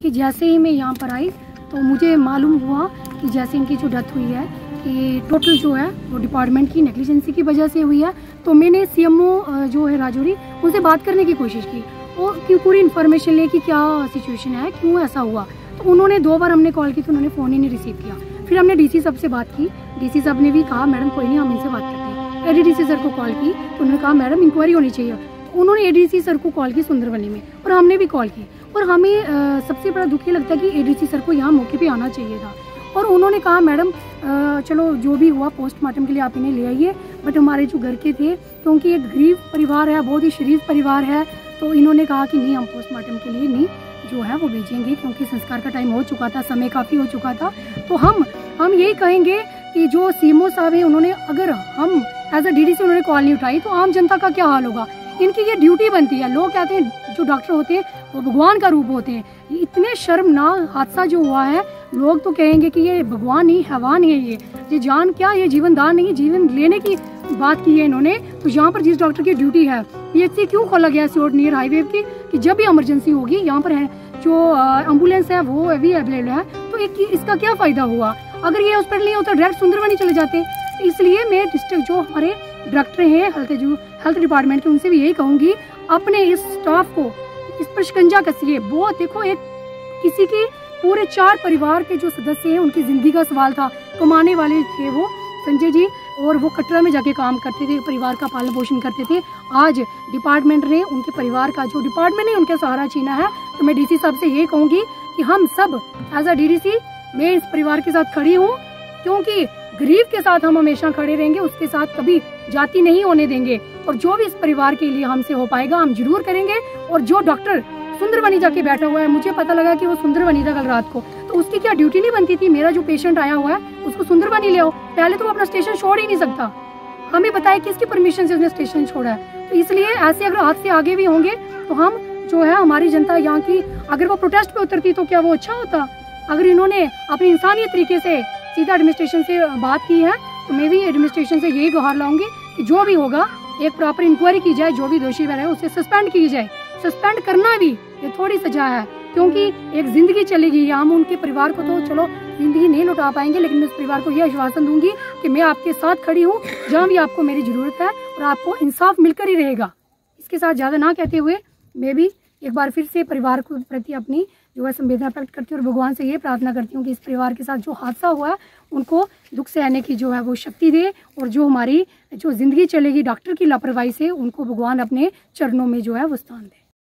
कि जैसे ही मैं यहाँ पर आई तो मुझे मालूम हुआ कि जैसे इनकी जो डेथ हुई है कि टोटल जो है वो डिपार्टमेंट की नेग्लिजेंसी की वजह से हुई है। तो मैंने सीएमओ जो है राजौरी उनसे बात करने की कोशिश की और कि पूरी इन्फॉर्मेशन ले कि क्या सिचुएशन है, क्यों ऐसा हुआ। तो उन्होंने 2 बार हमने कॉल की तो उन्होंने फ़ोन ही नहीं रिसीव किया। फिर हमने डीसी साहब से बात की, डीसी साहब ने भी कहा मैडम कोई नहीं, हम इनसे बात करते हैं। एडीडीसी सर को कॉल की तो उन्होंने कहा मैडम इंक्वायरी होनी चाहिए। तो उन्होंने एडीसी सर को कॉल की सुंदरबनी में और हमने भी कॉल की। और हमें सबसे बड़ा दुख ये लगता है कि एडीसी सर को यहाँ मौके पे आना चाहिए था। और उन्होंने कहा मैडम चलो जो भी हुआ पोस्टमार्टम के लिए आप इन्हें ले आइए, बट हमारे जो घर के थे क्योंकि एक गरीब परिवार है, बहुत ही शरीफ परिवार है, तो इन्होंने कहा कि नहीं हम पोस्टमार्टम के लिए नहीं जो है वो भेजेंगे क्योंकि संस्कार का टाइम हो चुका था, समय काफ़ी हो चुका था। तो हम यही कहेंगे कि जो सीएमओ साहब है उन्होंने अगर हम एज अ डीडीसी उन्होंने कॉल नहीं उठाई तो आम जनता का क्या हाल होगा। इनकी ये ड्यूटी बनती है। लोग कहते हैं जो डॉक्टर होते हैं वो भगवान का रूप होते हैं। इतने शर्मनाक हादसा जो हुआ है, लोग तो कहेंगे कि ये भगवान नहीं हैवान है, ये जान क्या, ये जीवन दान नहीं, जीवन लेने की बात की है इन्होंने। तो यहाँ पर जिस डॉक्टर की ड्यूटी है पीएचसी क्यों खोला गया सीओट नियर हाईवे की कि जब भी इमरजेंसी होगी यहाँ पर है जो एम्बुलेंस है वो भी अवेलेबल है। तो इसका क्या फायदा हुआ। अगर ये हॉस्पिटल नहीं होता डायरेक्ट सुंदरबनी चले जाते। इसलिए मैं डिस्ट्रिक्ट जो हमारे डायरेक्टर हैं हेल्थ डिपार्टमेंट के उनसे भी यही कहूँगी अपने इस स्टाफ को इस पर शिकंजा कसिए। वो देखो एक किसी की पूरे 4 परिवार के जो सदस्य हैं उनकी जिंदगी का सवाल था। कमाने वाले थे वो संजय जी और वो कटरा में जाके काम करते थे, परिवार का पालन पोषण करते थे। आज डिपार्टमेंट ने उनके परिवार का जो डिपार्टमेंट ने उनका सहारा छीना है। तो मैं डीसी साहब से ये कहूँगी कि हम सब एज अ डीडीसी मैं इस परिवार के साथ खड़ी हूँ, क्योंकि गरीब के साथ हम हमेशा खड़े रहेंगे, उसके साथ कभी जाति नहीं होने देंगे। और जो भी इस परिवार के लिए हमसे हो पाएगा हम जरूर करेंगे। और जो डॉक्टर सुंदरबनी जाके बैठा हुआ है, मुझे पता लगा कि वो सुंदरबनी था कल रात को, तो उसकी क्या ड्यूटी नहीं बनती थी। मेरा जो पेशेंट आया हुआ है उसको सुंदरबनी ले आओ। पहले तो वो अपना स्टेशन छोड़ ही नहीं सकता। हमें बताया किसकी परमिशन से उसने स्टेशन छोड़ा है। तो इसलिए ऐसे अगर हाथ से आगे भी होंगे तो हम जो है हमारी जनता यहाँ की अगर वो प्रोटेस्ट पे उतरती तो क्या वो अच्छा होता। अगर इन्होंने अपनी इंसानी तरीके से सीधा एडमिनिस्ट्रेशन से बात की है तो मैं भी एडमिनिस्ट्रेशन से यही गुहार लाऊंगी कि जो भी होगा एक प्रॉपर इंक्वायरी की जाए, जो भी दोषी है उसे सस्पेंड की जाए। सस्पेंड करना भी ये थोड़ी सजा है, क्योंकि एक जिंदगी चलेगी। हम उनके परिवार को तो चलो जिंदगी नहीं लौटा पाएंगे, लेकिन मैं उस परिवार को यह आश्वासन दूंगी कि मैं आपके साथ खड़ी हूँ जहाँ भी आपको मेरी जरूरत है और आपको इंसाफ मिलकर ही रहेगा। इसके साथ ज़्यादा ना कहते हुए मैं भी एक बार फिर से परिवार के प्रति अपनी जो है संवेदना प्रकट करती हूँ और भगवान से ये प्रार्थना करती हूँ कि इस परिवार के साथ जो हादसा हुआ है उनको दुख सहने की जो है वो शक्ति दे, और जो हमारी जो जिंदगी चलेगी डॉक्टर की लापरवाही से उनको भगवान अपने चरणों में जो है वो स्थान दे।